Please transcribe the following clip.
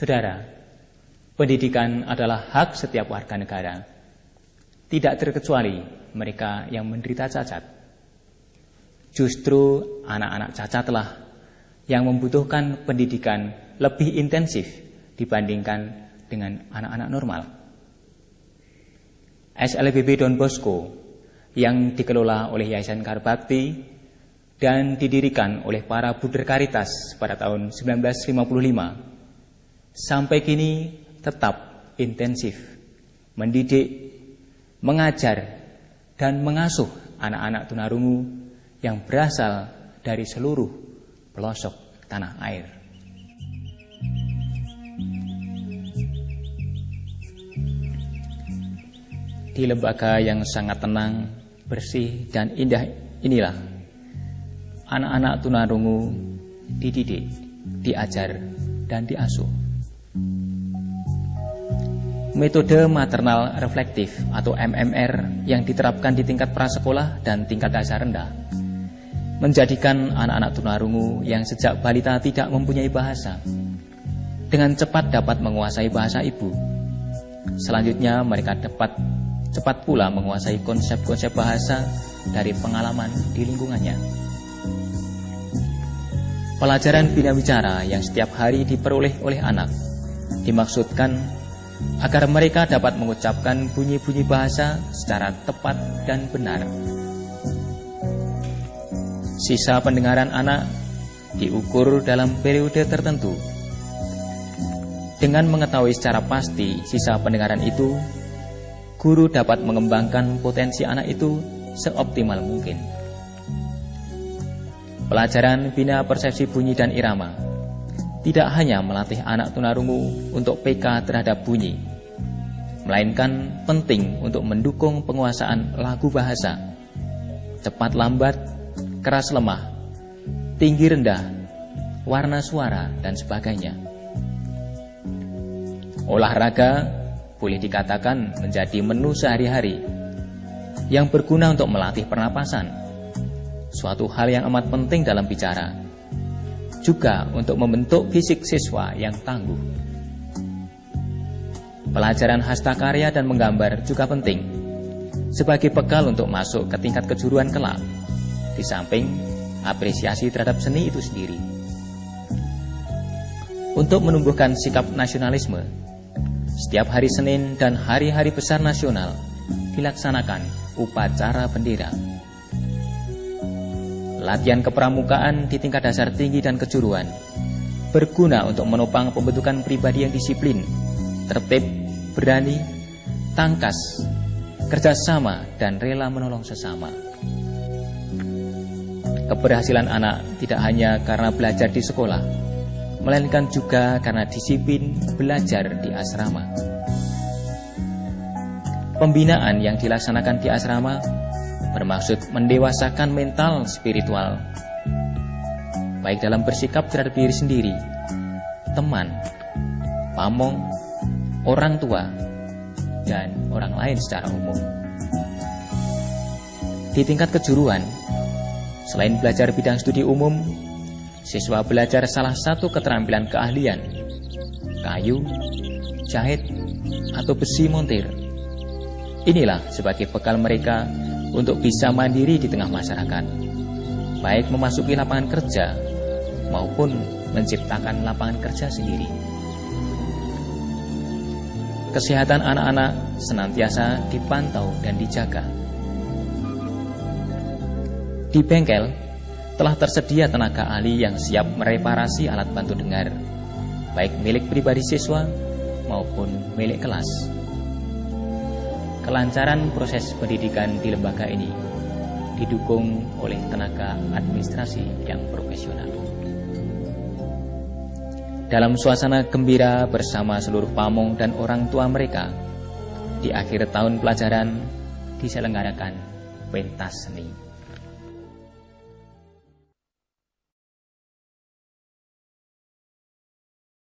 Saudara, pendidikan adalah hak setiap warga negara, tidak terkecuali mereka yang menderita cacat. Justru anak-anak cacatlah yang membutuhkan pendidikan lebih intensif dibandingkan dengan anak-anak normal. SLBB Don Bosco yang dikelola oleh Yayasan Karbakti dan didirikan oleh para Buder Karitas pada tahun 1955 sampai kini tetap intensif mendidik, mengajar, dan mengasuh anak-anak tunarungu yang berasal dari seluruh pelosok tanah air. Di lembaga yang sangat tenang, bersih, dan indah inilah anak-anak tunarungu dididik, diajar, dan diasuh. Metode maternal reflektif atau MMR yang diterapkan di tingkat prasekolah dan tingkat dasar rendah menjadikan anak-anak tunarungu yang sejak balita tidak mempunyai bahasa dengan cepat dapat menguasai bahasa ibu. Selanjutnya mereka dapat cepat pula menguasai konsep-konsep bahasa dari pengalaman di lingkungannya. Pelajaran bina bicara yang setiap hari diperoleh oleh anak dimaksudkan agar mereka dapat mengucapkan bunyi-bunyi bahasa secara tepat dan benar. Sisa pendengaran anak diukur dalam periode tertentu. Dengan mengetahui secara pasti sisa pendengaran itu, guru dapat mengembangkan potensi anak itu seoptimal mungkin. Pelajaran bina persepsi bunyi dan irama tidak hanya melatih anak tunarungu untuk PK terhadap bunyi, melainkan penting untuk mendukung penguasaan lagu bahasa, cepat lambat, keras lemah, tinggi rendah, warna suara, dan sebagainya. Olahraga boleh dikatakan menjadi menu sehari-hari yang berguna untuk melatih pernapasan, suatu hal yang amat penting dalam bicara, juga untuk membentuk fisik siswa yang tangguh. Pelajaran hastakarya dan menggambar juga penting sebagai bekal untuk masuk ke tingkat kejuruan kelak, di samping apresiasi terhadap seni itu sendiri. Untuk menumbuhkan sikap nasionalisme, setiap hari Senin dan hari-hari besar nasional dilaksanakan upacara bendera. Latihan kepramukaan di tingkat dasar tinggi dan kejuruan berguna untuk menopang pembentukan pribadi yang disiplin, tertib, berani, tangkas, kerjasama, dan rela menolong sesama. Keberhasilan anak tidak hanya karena belajar di sekolah, melainkan juga karena disiplin belajar di asrama. Pembinaan yang dilaksanakan di asrama bermaksud mendewasakan mental spiritual, baik dalam bersikap terhadap diri sendiri, teman, pamong, orang tua, dan orang lain secara umum. Di tingkat kejuruan, selain belajar bidang studi umum, siswa belajar salah satu keterampilan keahlian, kayu, jahit, atau besi montir. Inilah sebagai bekal mereka untuk bisa mandiri di tengah masyarakat, baik memasuki lapangan kerja maupun menciptakan lapangan kerja sendiri. Kesehatan anak-anak senantiasa dipantau dan dijaga. Di bengkel telah tersedia tenaga ahli yang siap mereparasi alat bantu dengar, baik milik pribadi siswa maupun milik kelas. Kelancaran proses pendidikan di lembaga ini didukung oleh tenaga administrasi yang profesional. Dalam suasana gembira bersama seluruh pamong dan orang tua mereka, di akhir tahun pelajaran diselenggarakan pentas seni.